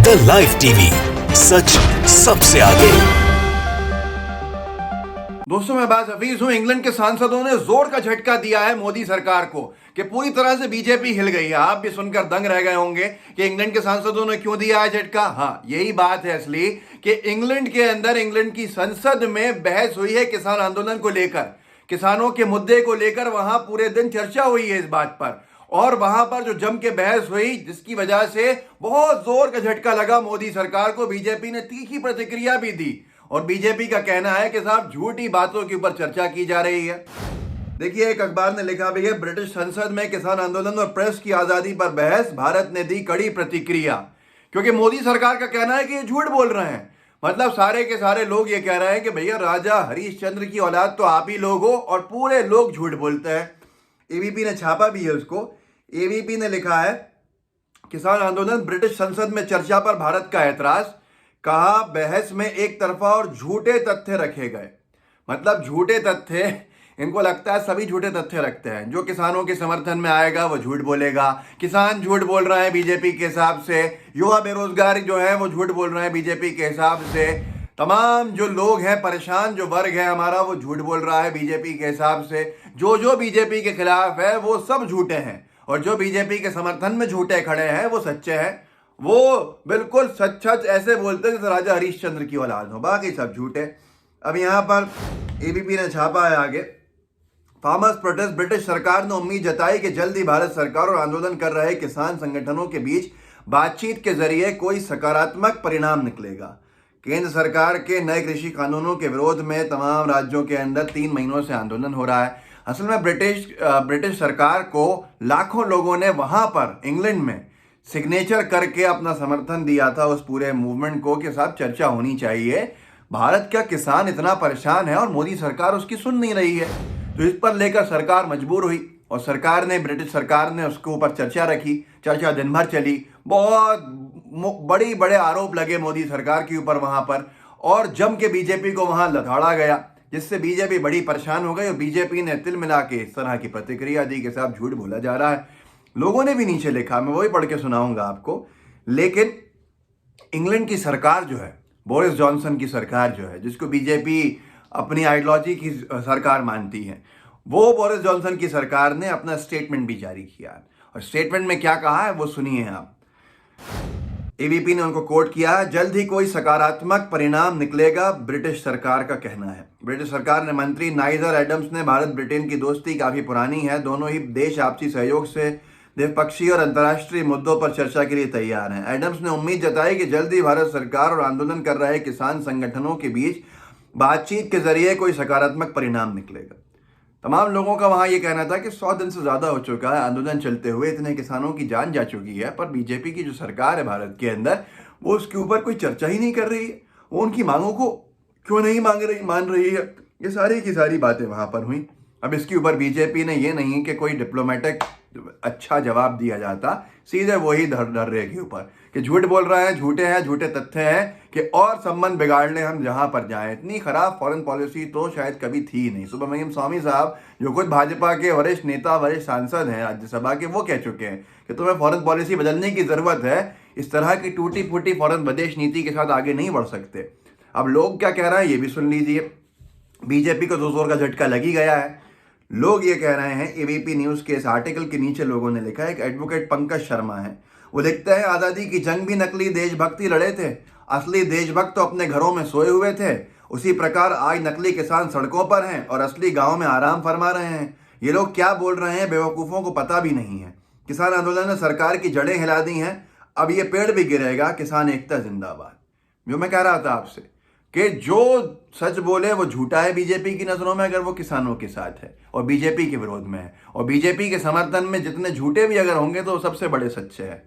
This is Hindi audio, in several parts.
द लाइव टीवी, सच सबसे आगे। दोस्तों, मैं बात हफीज हूं। इंग्लैंड के सांसदों ने जोर का झटका दिया है मोदी सरकार को कि पूरी तरह से बीजेपी हिल गई है। आप भी सुनकर दंग रह गए होंगे कि इंग्लैंड के सांसदों ने क्यों दिया है झटका। हाँ, यही बात है असली कि इंग्लैंड के अंदर, इंग्लैंड की संसद में बहस हुई है किसान आंदोलन को लेकर, किसानों के मुद्दे को लेकर। वहां पूरे दिन चर्चा हुई है इस बात पर, और वहां पर जो जम के बहस हुई, जिसकी वजह से बहुत जोर का झटका लगा मोदी सरकार को। बीजेपी ने तीखी प्रतिक्रिया भी दी और बीजेपी का कहना है कि साहब झूठी बातों के ऊपर चर्चा की जा रही है। देखिए, एक अखबार ने लिखा भी है, ब्रिटिश संसद में किसान आंदोलन और प्रेस की आजादी पर बहस, भारत ने दी कड़ी प्रतिक्रिया। क्योंकि मोदी सरकार का कहना है कि ये झूठ बोल रहे हैं। मतलब सारे के सारे लोग ये कह रहे हैं कि भैया राजा हरिश्चंद्र की औलाद तो आप ही लोग हो और पूरे लोग झूठ बोलते हैं। एबीपी ने छापा भी है उसको। एबीपी ने लिखा है, किसान आंदोलन, ब्रिटिश संसद में चर्चा पर भारत का ऐतराज। कहा, बहस में एक तरफा और झूठे तथ्य रखे गए। मतलब झूठे तथ्य, इनको लगता है सभी झूठे तथ्य रखते हैं। जो किसानों के समर्थन में आएगा वो झूठ बोलेगा। किसान झूठ बोल रहे हैं बीजेपी के हिसाब से, युवा बेरोजगार जो है वो झूठ बोल रहे हैं बीजेपी के हिसाब से, तमाम जो लोग हैं परेशान, जो वर्ग है हमारा, वो झूठ बोल रहा है बीजेपी के हिसाब से। जो बीजेपी के खिलाफ है वो सब झूठे हैं, और जो बीजेपी के समर्थन में झूठे खड़े हैं वो सच्चे हैं। वो बिल्कुल सच सच ऐसे बोलते हैं जैसे राजा हरिश्चंद्र की औलाद हो, बाकी सब झूठे। अब यहाँ पर एबीपी ने छापा है आगे, फार्मर्स प्रोटेस्ट, ब्रिटिश सरकार ने उम्मीद जताई कि जल्द ही भारत सरकार और आंदोलन कर रहे किसान संगठनों के बीच बातचीत के जरिए कोई सकारात्मक परिणाम निकलेगा। केंद्र सरकार के नए कृषि कानूनों के विरोध में तमाम राज्यों के अंदर 3 महीनों से आंदोलन हो रहा है। असल में ब्रिटिश सरकार को लाखों लोगों ने वहां पर इंग्लैंड में सिग्नेचर करके अपना समर्थन दिया था उस पूरे मूवमेंट को कि साहब चर्चा होनी चाहिए। भारत का किसान इतना परेशान है और मोदी सरकार उसकी सुन नहीं रही है। तो इस पर लेकर सरकार मजबूर हुई और सरकार ने, ब्रिटिश सरकार ने उसके ऊपर चर्चा रखी। चर्चा दिन भर चली, बहुत बड़े आरोप लगे मोदी सरकार के ऊपर वहां पर, और जम के बीजेपी को वहां लथाड़ा गया, जिससे बीजेपी बड़ी परेशान हो गई। और बीजेपी ने तिल मिला के इस तरह की प्रतिक्रिया दी कि साहब झूठ बोला जा रहा है। लोगों ने भी नीचे लिखा, मैं वही पढ़ के सुनाऊंगा आपको। लेकिन इंग्लैंड की सरकार जो है, बोरिस जॉनसन की सरकार जो है, जिसको बीजेपी अपनी आइडियोलॉजी की सरकार मानती है, वो बोरिस जॉनसन की सरकार ने अपना स्टेटमेंट भी जारी किया। और स्टेटमेंट में क्या कहा है वो सुनिए आप। एबीपी ने उनको कोट किया, जल्द ही कोई सकारात्मक परिणाम निकलेगा, ब्रिटिश सरकार का कहना है। ब्रिटिश सरकार ने मंत्री नाइजर एडम्स ने, भारत ब्रिटेन की दोस्ती काफी पुरानी है, दोनों ही देश आपसी सहयोग से द्विपक्षीय और अंतर्राष्ट्रीय मुद्दों पर चर्चा के लिए तैयार हैं। एडम्स ने उम्मीद जताई कि जल्द ही भारत सरकार और आंदोलन कर रहे किसान संगठनों के बीच बातचीत के जरिए कोई सकारात्मक परिणाम निकलेगा। तमाम लोगों का वहां यह कहना था कि 100 दिन से ज्यादा हो चुका है आंदोलन चलते हुए, इतने किसानों की जान जा चुकी है, पर बीजेपी की जो सरकार है भारत के अंदर, वो उसके ऊपर कोई चर्चा ही नहीं कर रही है। वो उनकी मांगों को क्यों नहीं मान रही है। ये सारी की सारी बातें वहां पर हुई। अब इसके ऊपर बीजेपी ने ये नहीं कि कोई डिप्लोमेटिक अच्छा जवाब दिया जाता, सीधे वही धर्रे के ऊपर कि झूठ बोल रहे हैं, झूठे हैं, झूठे तथ्य हैं कि और संबंध बिगाड़ ले हम जहां पर जाएं। इतनी खराब फॉरेन पॉलिसी तो शायद कभी थी ही नहीं। सुब्रमण्यम स्वामी साहब, जो खुद भाजपा के वरिष्ठ नेता, वरिष्ठ सांसद हैं राज्यसभा के, वो कह चुके हैं कि तुम्हें फॉरेन पॉलिसी बदलने की जरूरत है। इस तरह की टूटी फूटी फॉरेन विदेश नीति के साथ आगे नहीं बढ़ सकते। अब लोग क्या कह रहे हैं ये भी सुन लीजिए। बीजेपी को तो जोर का झटका लग ही गया है। लोग ये कह रहे हैं, एबीपी न्यूज के इस आर्टिकल के नीचे लोगों ने लिखा है, एक एडवोकेट पंकज शर्मा है, वो लिखता है, आज़ादी की जंग भी नकली देशभक्ति लड़े थे, असली देशभक्त तो अपने घरों में सोए हुए थे। उसी प्रकार आज नकली किसान सड़कों पर हैं और असली गांव में आराम फरमा रहे हैं। ये लोग क्या बोल रहे हैं बेवकूफ़ों को पता भी नहीं है। किसान आंदोलन ने सरकार की जड़ें हिला दी हैं, अब ये पेड़ भी गिरेगा, किसान एकता जिंदाबाद। जो मैं कह रहा था आपसे कि जो सच बोले वो झूठा है बीजेपी की नज़रों में, अगर वो किसानों के साथ है और बीजेपी के विरोध में है, और बीजेपी के समर्थन में जितने झूठे भी अगर होंगे तो सबसे बड़े सच्चे हैं।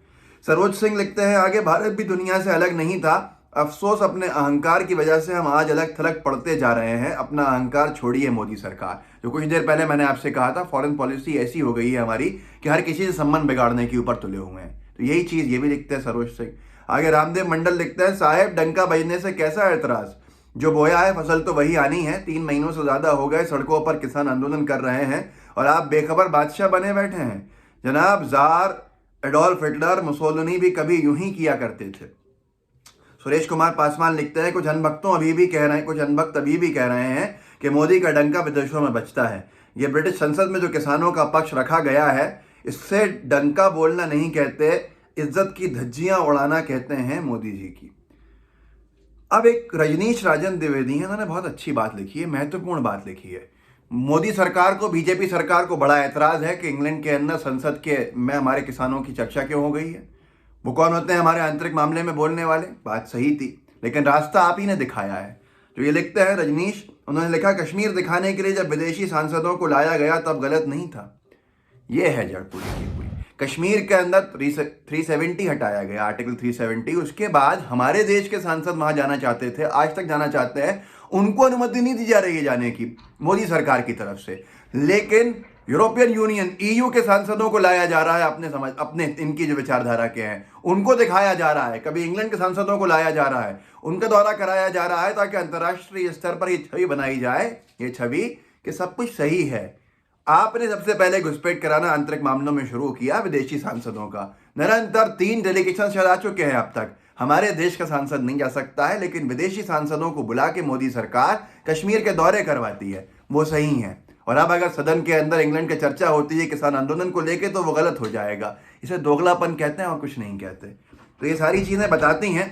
सरोज सिंह लिखते हैं आगे, भारत भी दुनिया से अलग नहीं था, अफसोस अपने अहंकार की वजह से हम आज अलग थलग पड़ते जा रहे हैं। अपना अहंकार छोड़िए मोदी सरकार। जो कुछ देर पहले मैंने आपसे कहा था, फॉरेन पॉलिसी ऐसी हो गई है हमारी कि हर किसी से संबंध बिगाड़ने के ऊपर तुले हुए हैं। तो यही चीज़ ये भी लिखते हैं सरोज सिंह। आगे रामदेव मंडल लिखते हैं, साहेब डंका बजने से कैसा एतराज, जो बोया है फसल तो वही आनी है। 3 महीनों से ज्यादा हो गए सड़कों पर किसान आंदोलन कर रहे हैं और आप बेखबर बादशाह बने बैठे हैं। जनाब जार एडोल्फ हिटलर, मुसोलिनी भी कभी यूं ही किया करते थे। सुरेश कुमार पासवान लिखते हैं, कुछ अनभक्त अभी भी कह रहे हैं कि मोदी का डंका विदेशों में बजता है। ये ब्रिटिश संसद में जो किसानों का पक्ष रखा गया है, इससे डंका बोलना नहीं कहते, इज्जत की धज्जियां उड़ाना कहते हैं मोदी जी की। अब एक रजनीश राजन द्विवेदी हैं, उन्होंने बहुत अच्छी बात लिखी है, महत्वपूर्ण बात लिखी है। मोदी सरकार को, बीजेपी सरकार को बड़ा एतराज है कि इंग्लैंड के अंदर संसद के में हमारे किसानों की चर्चा क्यों हो गई है। वो कौन होते हैं हमारे आंतरिक मामले में बोलने वाले? बात सही थी, लेकिन रास्ता आप ही ने दिखाया है। जो ये लिखते हैं रजनीश, उन्होंने लिखा, कश्मीर दिखाने के लिए जब विदेशी सांसदों को लाया गया तब गलत नहीं था। ये है जड़ पूरी की पूरी। कश्मीर के अंदर 370 हटाया गया, आर्टिकल 370। उसके बाद हमारे देश के सांसद वहां जाना चाहते थे, आज तक जाना चाहते हैं, उनको अनुमति नहीं दी जा रही है जाने की मोदी सरकार की तरफ से। लेकिन यूरोपियन यूनियन, EU के सांसदों को लाया जा रहा है, अपने इनकी जो विचारधारा के हैं उनको दिखाया जा रहा है। कभी इंग्लैंड के सांसदों को लाया जा रहा है, उनका दौरा कराया जा रहा है, ताकि अंतर्राष्ट्रीय स्तर पर ये छवि बनाई जाए, ये छवि कि सब कुछ सही है। आपने सबसे पहले घुसपैठ कराना आंतरिक मामलों में शुरू किया विदेशी सांसदों का। निरंतर 3 डेलीगेशन चला चुके हैं अब तक। हमारे देश का सांसद नहीं जा सकता है, लेकिन विदेशी सांसदों को बुला के मोदी सरकार कश्मीर के दौरे करवाती है, वो सही है। और अब अगर सदन के अंदर इंग्लैंड की चर्चा होती है किसान आंदोलन को लेके, तो वो गलत हो जाएगा। इसे दोगलापन कहते हैं और कुछ नहीं कहते। तो ये सारी चीजें बताती हैं।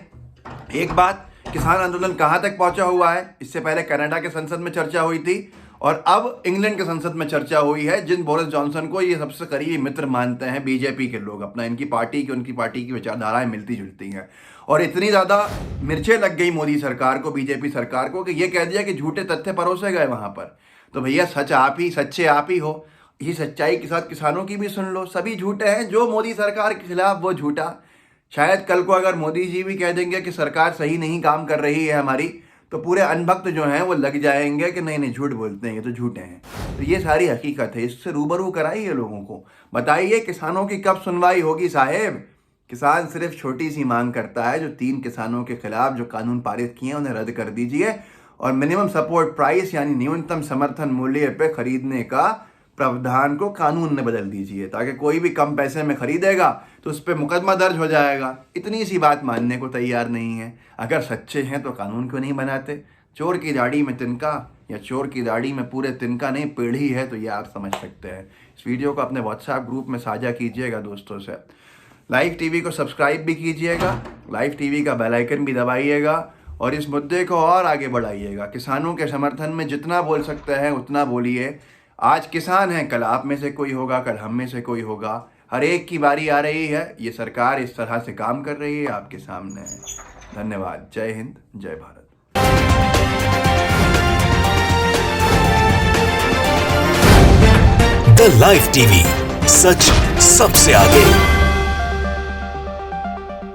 एक बात, किसान आंदोलन कहाँ तक पहुंचा हुआ है। इससे पहले कनाडा के संसद में चर्चा हुई थी और अब इंग्लैंड के संसद में चर्चा हुई है, जिन बोरिस जॉनसन को ये सबसे करीबी मित्र मानते हैं बीजेपी के लोग। अपना उनकी पार्टी की विचारधाराएं मिलती जुलती हैं। और इतनी ज़्यादा मिर्चें लग गई मोदी सरकार को, बीजेपी सरकार को, कि ये कह दिया कि झूठे तथ्य परोसे गए वहाँ पर। तो भैया सच्चे आप ही हो। ये सच्चाई के साथ किसानों की भी सुन लो। सभी झूठे हैं, जो मोदी सरकार के खिलाफ वो झूठा। शायद कल को अगर मोदी जी भी कह देंगे कि सरकार सही नहीं काम कर रही है हमारी, तो पूरे अनभक्त जो हैं वो लग जाएंगे कि नहीं झूठ बोलते हैं, ये तो झूठे हैं। तो ये सारी हकीकत है, इससे रूबरू कराइए लोगों को। बताइए किसानों की कब सुनवाई होगी साहेब। किसान सिर्फ छोटी सी मांग करता है, जो 3 किसानों के खिलाफ जो कानून पारित किए हैं उन्हें रद्द कर दीजिए और मिनिमम सपोर्ट प्राइस यानी न्यूनतम समर्थन मूल्य पे खरीदने का प्रावधान को कानून में बदल दीजिए, ताकि कोई भी कम पैसे में खरीदेगा तो उस पर मुकदमा दर्ज हो जाएगा। इतनी सी बात मानने को तैयार नहीं है। अगर सच्चे हैं तो कानून क्यों नहीं बनाते। चोर की दाढ़ी में तिनका या चोर की दाढ़ी में पूरे तिनका नहीं, पीढ़ी है, तो ये आप समझ सकते हैं। इस वीडियो को अपने व्हाट्सएप ग्रुप में साझा कीजिएगा दोस्तों से। लाइव टीवी को सब्सक्राइब भी कीजिएगा, लाइव टीवी का बेल आइकन भी दबाइएगा और इस मुद्दे को और आगे बढ़ाइएगा। किसानों के समर्थन में जितना बोल सकते हैं उतना बोलिए। आज किसान हैं, कल आप में से कोई होगा, कल हम में से कोई होगा। हर एक की बारी आ रही है। ये सरकार इस तरह से काम कर रही है, आपके सामने है। धन्यवाद। जय हिंद, जय भारत। द लाइव टीवी, सच सबसे आगे।